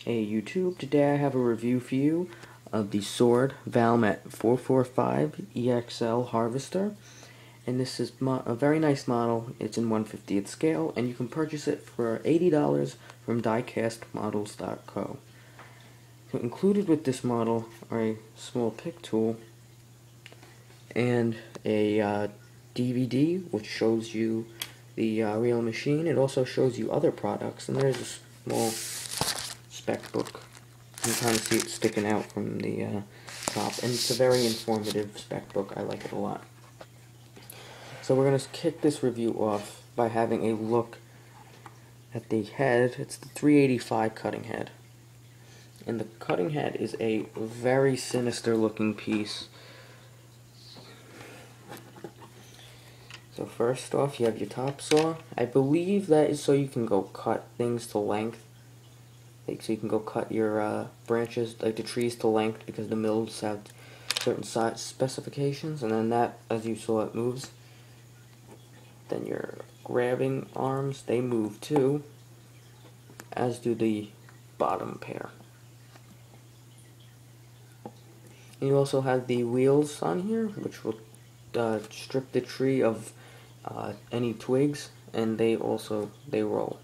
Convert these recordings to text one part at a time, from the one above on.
Hey YouTube, today I have a review for you of the Sword Valmet 445 EXL Harvester, and this is a very nice model. It's in 1/50th scale, and you can purchase it for $80 from diecastmodels.co. So included with this model are a small pick tool and a DVD which shows you the real machine. It also shows you other products, and there's a small spec book. You can kind of see it sticking out from the top, and it's a very informative spec book. I like it a lot. So we're going to kick this review off by having a look at the head. It's the 385 cutting head. And the cutting head is a very sinister looking piece. So first off, you have your top saw. I believe that is so you can go cut things to length. Like, so you can go cut your branches, like the trees, to length, because the mills have certain size specifications, and then that, as you saw, it moves. Then your grabbing arms, they move too, as do the bottom pair. And you also have the wheels on here, which will strip the tree of any twigs, and they roll.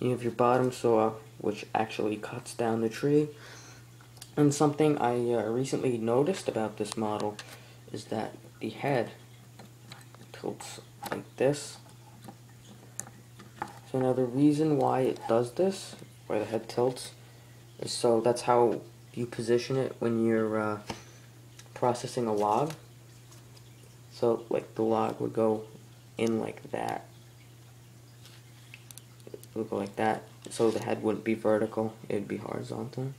You have your bottom saw, which actually cuts down the tree. And something I recently noticed about this model is that the head tilts like this. So now the reason why it does this, why the head tilts, is so that's how you position it when you're processing a log. So like the log would go in like that. It would go like that, so the head wouldn't be vertical, it would be horizontal.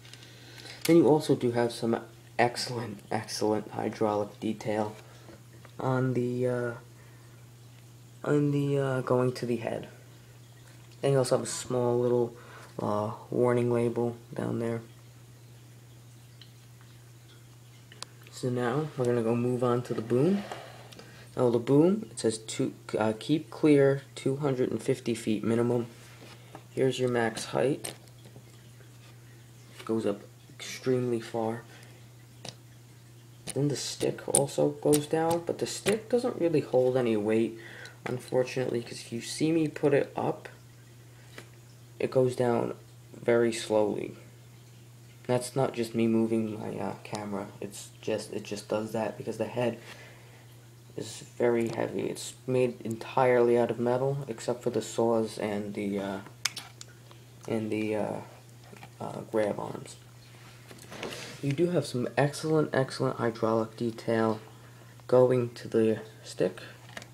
Then you also do have some excellent hydraulic detail on the going to the head. And you also have a small little warning label down there. So now we're gonna go move on to the boom. Now the boom, it says keep clear 250 feet minimum. Here's your max height. It goes up extremely far. Then the stick also goes down, but the stick doesn't really hold any weight, unfortunately, because if you see me put it up, it goes down very slowly. That's not just me moving my camera. It just does that because the head is very heavy. It's made entirely out of metal, except for the saws and the grab arms. You do have some excellent hydraulic detail going to the stick,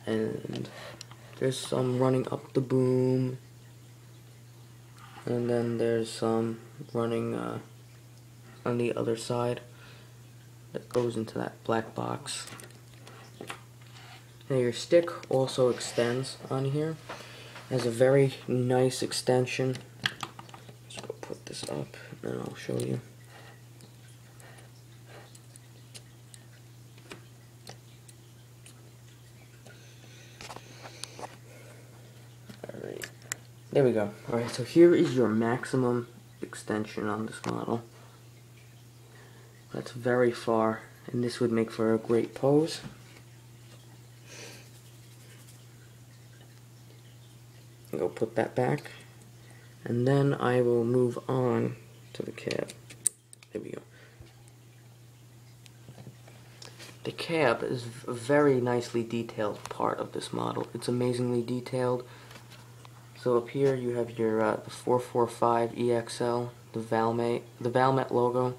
and there's some running up the boom, and then there's some running on the other side that goes into that black box. Now your stick also extends on here. It has a very nice extension. Let's go put this up and then I'll show you. Alright, there we go. Alright, so here is your maximum extension on this model. That's very far, and this would make for a great pose. Go put that back, and then I will move on to the cab. There we go. The cab is a very nicely detailed part of this model. It's amazingly detailed. So up here you have your the 445 EXL, the Valmet logo,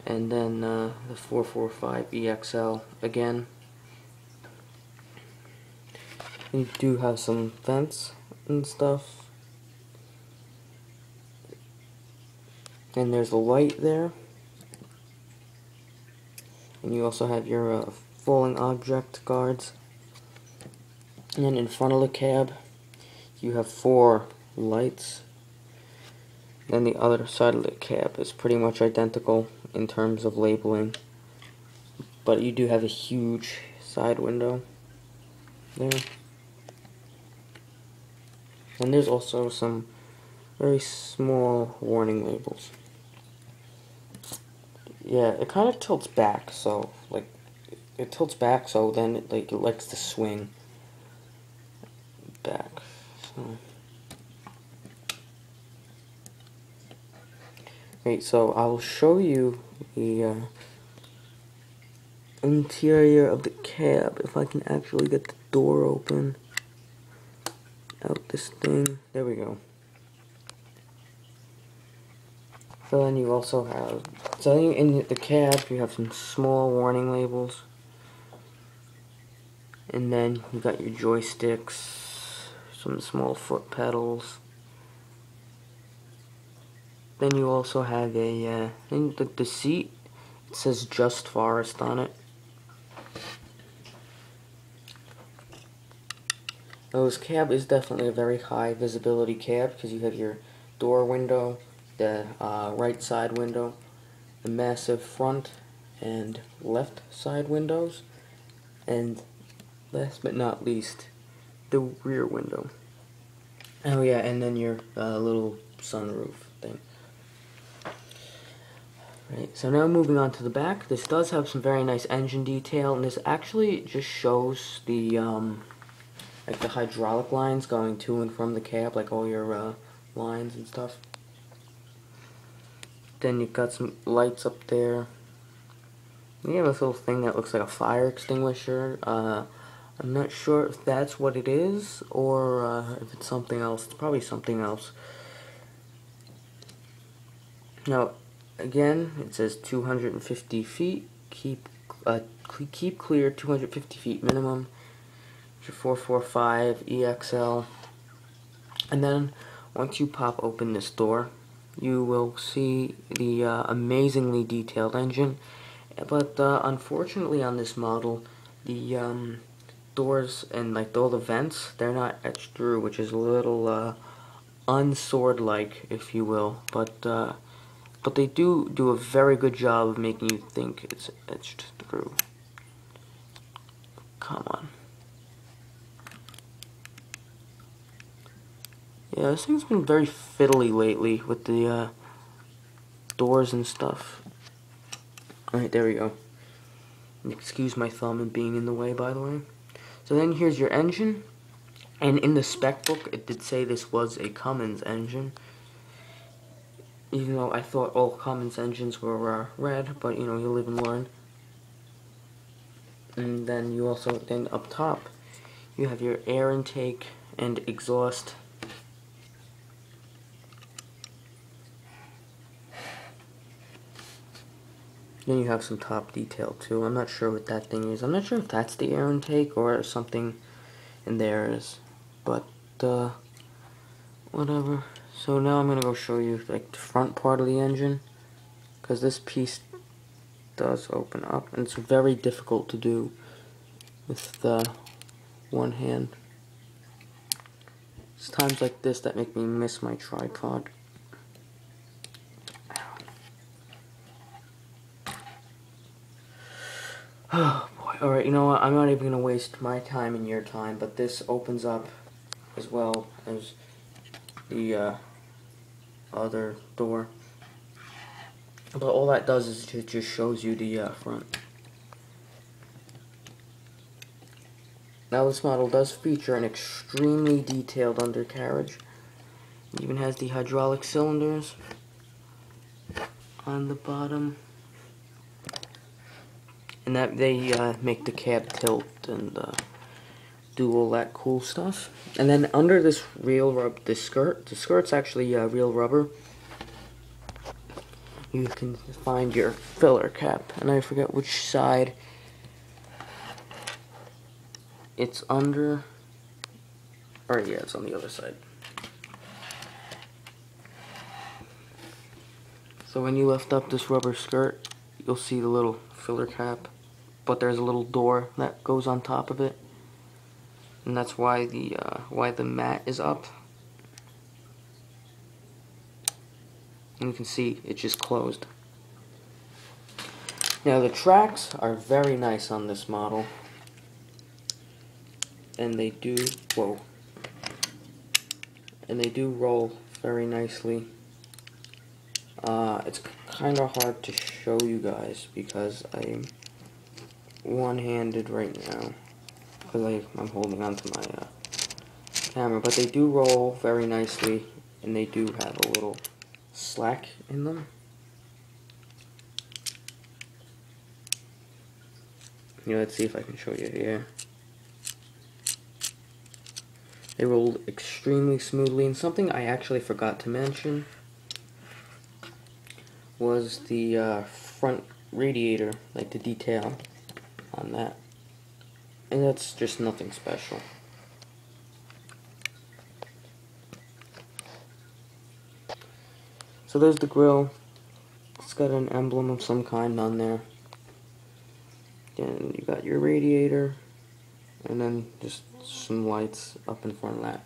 and then the 445 EXL again. You do have some vents and stuff, and there's a light there, and you also have your falling object guards. And then in front of the cab you have 4 lights. Then the other side of the cab is pretty much identical in terms of labeling, but you do have a huge side window there. And there's also some very small warning labels. Yeah, it kind of tilts back, so like it tilts back, so then it likes to swing back. So, right, so I'll show you the interior of the cab if I can actually get the door open out this thing. There we go. So then you also have, so in the cab you have some small warning labels, and then you got your joysticks, some small foot pedals. Then you also have a, in the seat, it says Just Forest on it. Now this cab is definitely a very high visibility cab because you have your door window, the right side window, the massive front and left side windows, and last but not least, the rear window. Oh yeah, and then your little sunroof thing. Right, so now moving on to the back, this does have some very nice engine detail, and this actually just shows the like the hydraulic lines going to and from the cab, like all your lines and stuff. Then you've got some lights up there. You have this little thing that looks like a fire extinguisher. I'm not sure if that's what it is, or if it's something else. It's probably something else. Now, again, it says 250 feet. Keep clear 250 feet minimum. Your 445 EXL. And then, once you pop open this door, you will see the amazingly detailed engine. But unfortunately on this model, the doors and like all the vents, they're not etched through, which is a little unsword-like, if you will. But they do a very good job of making you think it's etched through. Come on. Yeah, this thing's been very fiddly lately with the doors and stuff. Alright, there we go. Excuse my thumb and being in the way, by the way. So then here's your engine. And in the spec book, it did say this was a Cummins engine. Even though I thought all Cummins engines were red, but you know, you live and learn. And then you also, then up top, you have your air intake and exhaust. Then you have some top detail too. I'm not sure what that thing is. I'm not sure if that's the air intake or something in there is. But, whatever. So now I'm going to go show you like the front part of the engine. Because this piece does open up. And it's very difficult to do with one hand. It's times like this that make me miss my tripod. Oh boy, alright, you know what, I'm not even going to waste my time and your time, but this opens up as well as the other door. But all that does is it just shows you the front. Now this model does feature an extremely detailed undercarriage. It even has the hydraulic cylinders on the bottom. And that they make the cab tilt and do all that cool stuff. And then under this the skirt's actually real rubber. You can find your filler cap, and I forget which side it's under. Or yeah, it's on the other side. So when you lift up this rubber skirt, you'll see the little filler cap, but there's a little door that goes on top of it, and that's why the mat is up. And you can see it just closed. Now the tracks are very nice on this model, and they do roll very nicely. It's kind of hard to show you guys because I'm one-handed right now because I'm holding onto my camera, but they do roll very nicely and they do have a little slack in them. Yeah, let's see if I can show you here. They roll extremely smoothly, and something I actually forgot to mention was the front radiator, like the detail on that. And that's just nothing special. So there's the grill. It's got an emblem of some kind on there. Then you got your radiator, and then just some lights up in front of that.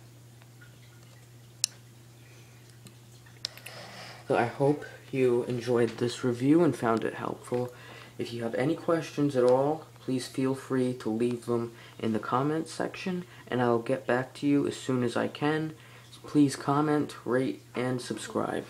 So I hope you enjoyed this review and found it helpful. If you have any questions at all, please feel free to leave them in the comments section, and I'll get back to you as soon as I can. Please comment, rate, and subscribe.